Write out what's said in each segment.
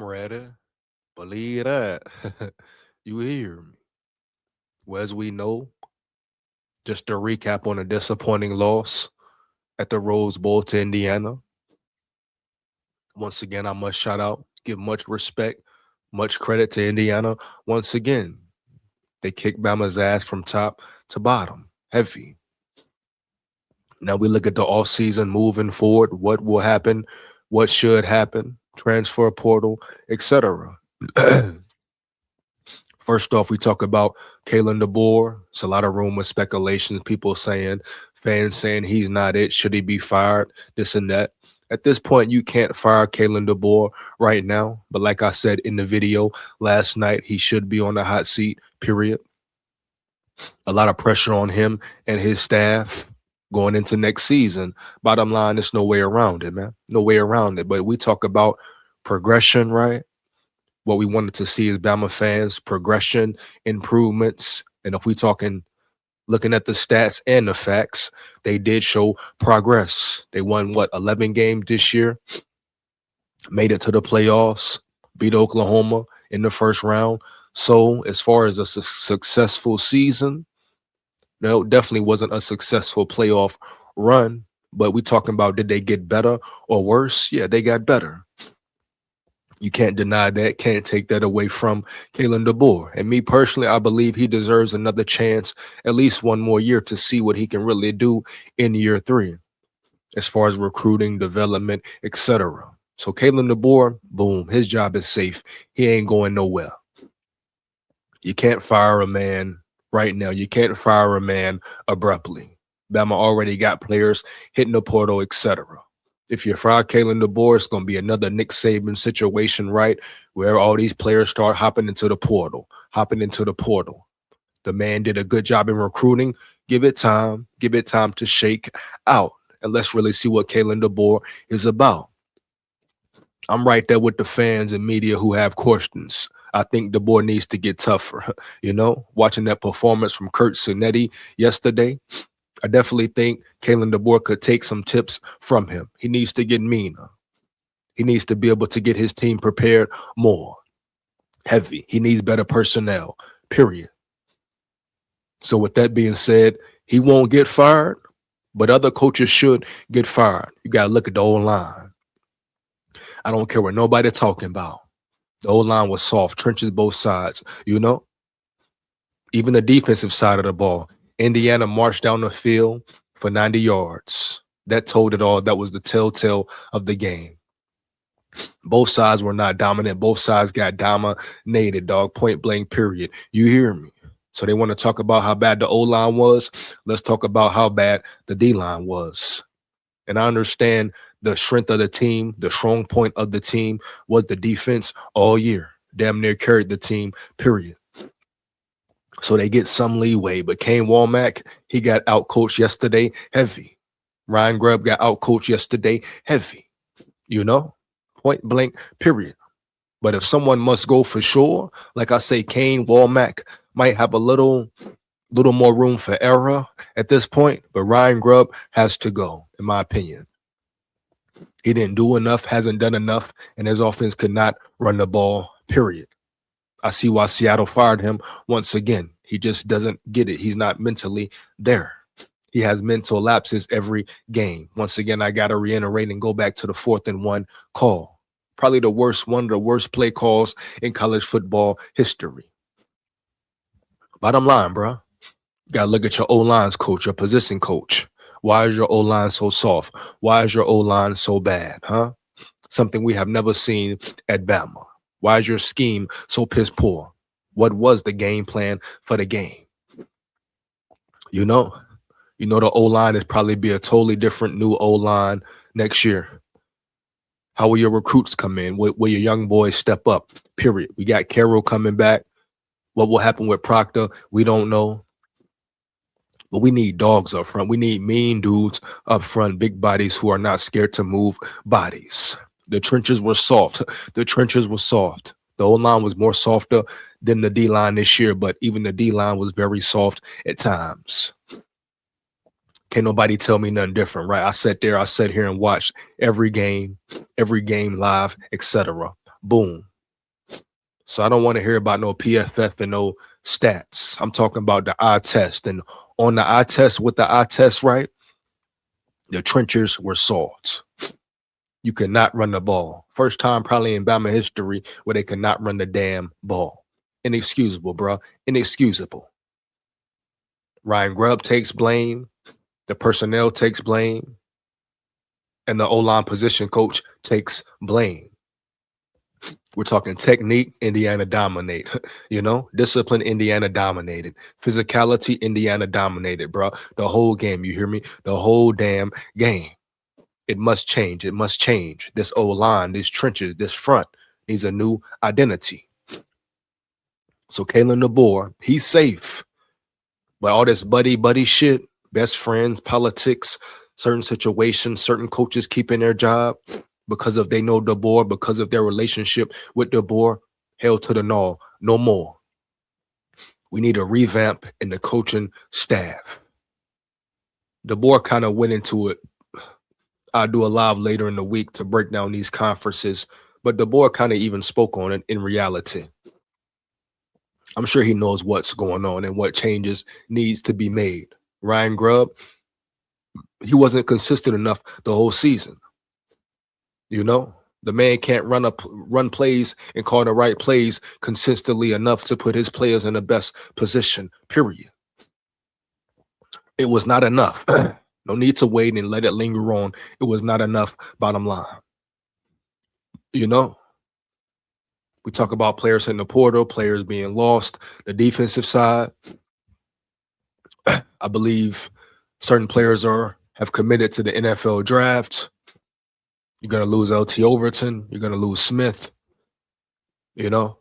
ready. Believe that. You hear me. Well, as we know, just to recap on a disappointing loss at the Rose Bowl to Indiana. Once again, I must shout out, give much respect, much credit to Indiana. Once again, they kicked Bama's ass from top to bottom. Heavy. Now we look at the offseason moving forward, what will happen, what should happen, transfer portal, etc. First off, we talk about Kalen DeBoer. It's a lot of rumors, speculations, people saying, fans saying he's not it. Should he be fired? This and that. At this point, you can't fire Kalen DeBoer right now. But like I said in the video last night, he should be on the hot seat, period. A lot of pressure on him and his staff going into next season. Bottom line, there's no way around it, man. No way around it. But we talk about progression, right? What we wanted to see as Bama fans, progression, improvements. And if we talking looking at the stats and the facts, they did show progress. They won, 11 games this year, made it to the playoffs, beat Oklahoma in the first round. So as far as a successful season, no, definitely wasn't a successful playoff run. But we talking about, did they get better or worse? Yeah, they got better. You can't deny that, can't take that away from Kalen DeBoer. And me personally, I believe he deserves another chance, at least one more year, to see what he can really do in year 3 as far as recruiting, development, etc. So Kalen DeBoer, boom, his job is safe. He ain't going nowhere. You can't fire a man right now. You can't fire a man abruptly. Bama already got players hitting the portal, etc. If you fire Kalen DeBoer, it's going to be another Nick Saban situation, right? Where all these players start hopping into the portal. The man did a good job in recruiting. Give it time to shake out. And let's really see what Kalen DeBoer is about. I'm right there with the fans and media who have questions. I think DeBoer needs to get tougher. Watching that performance from Kurt Cinetti yesterday, I definitely think Kalen DeBoer could take some tips from him. He needs to get meaner. He needs to be able to get his team prepared more. Heavy. He needs better personnel, period. So with that being said, he won't get fired, but other coaches should get fired. You got to look at the O-line. I don't care what nobody talking about. The O-line was soft, trenches both sides, Even the defensive side of the ball. Indiana marched down the field for 90 yards. That told it all. That was the telltale of the game. Both sides were not dominant. Both sides got dominated, dog. Point blank, period. You hear me? So they want to talk about how bad the O-line was. Let's talk about how bad the D-line was. And I understand the strength of the team, the strong point of the team was the defense all year. Damn near carried the team, period. So they get some leeway. But Kane Womack, he got out-coached yesterday, heavy. Ryan Grubb got out-coached yesterday, heavy. Point blank, period. But if someone must go for sure, like I say, Kane Womack might have a little more room for error at this point, but Ryan Grubb has to go, in my opinion. He didn't do enough, hasn't done enough, and his offense could not run the ball, period. I see why Seattle fired him once again. He just doesn't get it. He's not mentally there. He has mental lapses every game. Once again, I got to reiterate and go back to the 4th and 1 call. Probably one of the worst play calls in college football history. Bottom line, bro. You got to look at your O-line's coach, your position coach. Why is your O-line so soft? Why is your O-line so bad, huh? Something we have never seen at Bama. Why is your scheme so piss poor? What was the game plan for the game? The O-line is probably be a totally different new O-line next year. How will your recruits come in? Will your young boys step up? Period. We got Carroll coming back. What will happen with Proctor? We don't know. But we need dogs up front. We need mean dudes up front, big bodies who are not scared to move bodies. The trenches were soft. The O-line was more softer than the D-line this year, but even the D-line was very soft at times. Can't nobody tell me nothing different, right? I sat here and watched every game live, etc. Boom. So I don't want to hear about no PFF and no stats. I'm talking about the eye test. And on the eye test, with the eye test, right, the trenches were soft. You could not run the ball. First time probably in Bama history where they could not run the damn ball. Inexcusable, bro. Inexcusable. Ryan Grubb takes blame. The personnel takes blame. And the O-line position coach takes blame. We're talking technique, Indiana dominate. Discipline, Indiana dominated. Physicality, Indiana dominated, bro. The whole game, you hear me? The whole damn game. It must change. It must change. This O-line, these trenches, this front needs a new identity. So Kalen DeBoer, he's safe. But all this buddy shit, best friends, politics, certain situations, certain coaches keeping their job because of they know DeBoer, because of their relationship with DeBoer, hell to the no more. We need a revamp in the coaching staff. DeBoer kind of went into it. I'll do a live later in the week to break down these conferences, but DeBoer kind of even spoke on it in reality. I'm sure he knows what's going on and what changes needs to be made. Ryan Grubb, he wasn't consistent enough the whole season. The man can't run plays and call the right plays consistently enough to put his players in the best position, period. It was not enough. No need to wait and let it linger on. It was not enough, bottom line. We talk about players in the portal, players being lost, the defensive side. I believe certain players have committed to the NFL draft. You're going to lose LT Overton. You're going to lose Smith. Going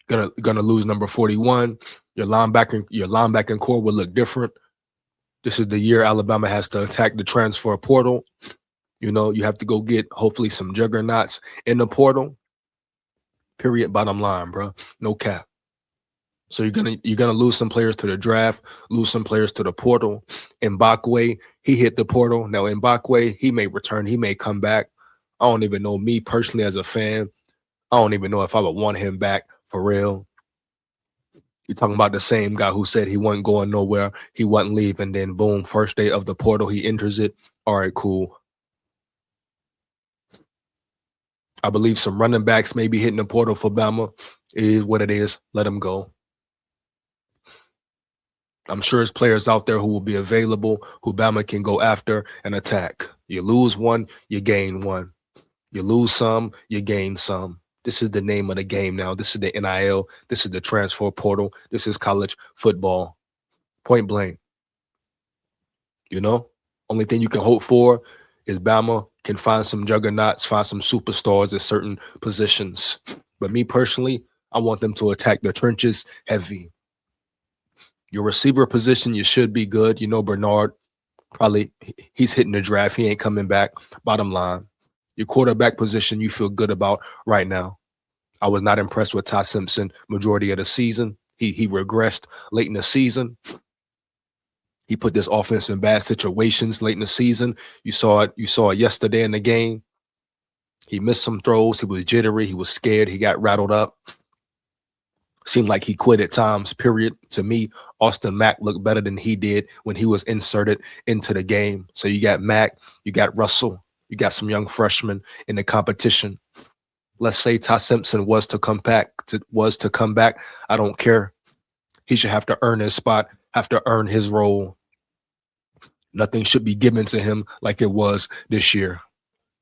to lose number 41. Your linebacking core will look different. This is the year Alabama has to attack the transfer portal. You have to go get hopefully some juggernauts in the portal. Period. Bottom line, bro. No cap. So you're gonna lose some players to the draft, lose some players to the portal. Mbakwe, he hit the portal. Now Mbakwe, he may return, he may come back. I don't even know, me personally as a fan, I don't even know if I would want him back for real. You're talking about the same guy who said he wasn't going nowhere, he wasn't leaving, then boom, first day of the portal, he enters it. All right, cool. I believe some running backs may be hitting the portal for Bama. It is what it is. Let them go. I'm sure there's players out there who will be available, who Bama can go after and attack. You lose one, you gain one. You lose some, you gain some. This is the name of the game now. This is the NIL. This is the transfer portal. This is college football. Point blank. Only thing you can hope for is Bama can find some juggernauts, find some superstars at certain positions. But me personally, I want them to attack the trenches heavy. Your receiver position, you should be good. Bernard, probably he's hitting the draft. He ain't coming back. Bottom line. Your quarterback position, you feel good about right now. I was not impressed with Ty Simpson majority of the season. He regressed late in the season. He put this offense in bad situations late in the season. You saw it yesterday in the game. He missed some throws. He was jittery. He was scared. He got rattled up. Seemed like he quit at times, period. To me, Austin Mack looked better than he did when he was inserted into the game. So you got Mack, you got Russell, you got some young freshmen in the competition. Let's say Ty Simpson was to come back. I don't care. He should have to earn his spot, have to earn his role. Nothing should be given to him like it was this year.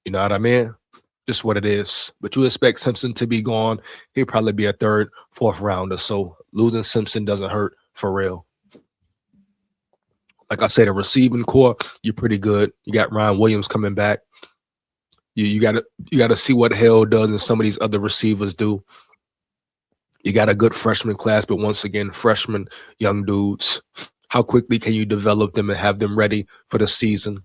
You know what I mean? Just what it is. But you expect Simpson to be gone. He'll probably be a third, fourth rounder. So losing Simpson doesn't hurt for real. Like I said, a receiving core, you're pretty good. You got Ryan Williams coming back. You gotta see what Hell does and some of these other receivers do. You got a good freshman class, but once again, freshmen, young dudes. How quickly can you develop them and have them ready for the season?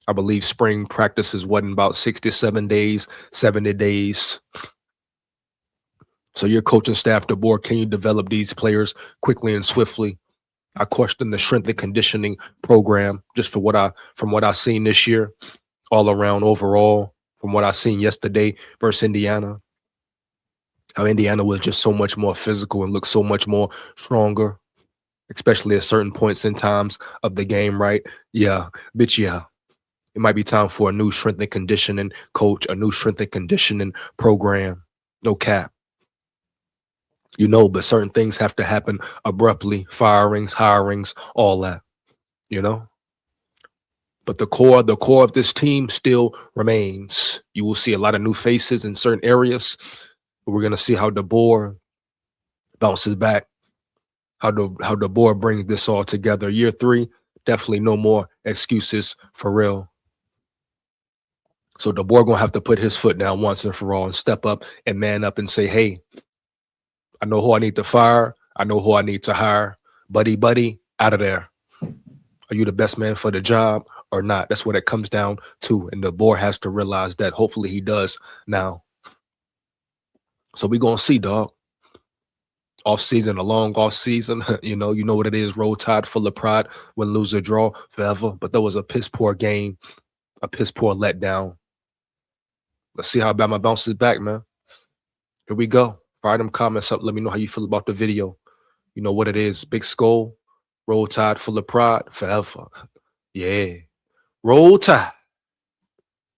I believe spring practices wasn't about 67 days, 70 days. So your coaching staff, the board, can you develop these players quickly and swiftly? I question the strength and conditioning program just from what I've seen this year, all around overall, from what I seen yesterday versus Indiana. How Indiana was just so much more physical and looked so much more stronger, especially at certain points in times of the game, right? Yeah, bitch, yeah. It might be time for a new strength and conditioning coach, a new strength and conditioning program. No cap. But certain things have to happen abruptly, firings, hirings, all that, you know? But the core of this team still remains. You will see a lot of new faces in certain areas. We're gonna see how DeBoer bounces back, how DeBoer brings this all together. Year 3, definitely no more excuses for real. So DeBoer gonna have to put his foot down once and for all and step up and man up and say, hey, I know who I need to fire. I know who I need to hire. Buddy, out of there. Are you the best man for the job or not? That's what it comes down to. And DeBoer has to realize that. Hopefully he does now. So we gonna see, dog. Off season, a long off season. you know what it is. Roll Tide, full of pride, win, lose, or draw forever. But that was a piss poor game, a piss poor letdown. Let's see how Bama bounces back, man. Here we go. Fire them comments up. Let me know how you feel about the video. You know what it is. Big skull, roll tide, full of pride, forever. Yeah. Roll Tide.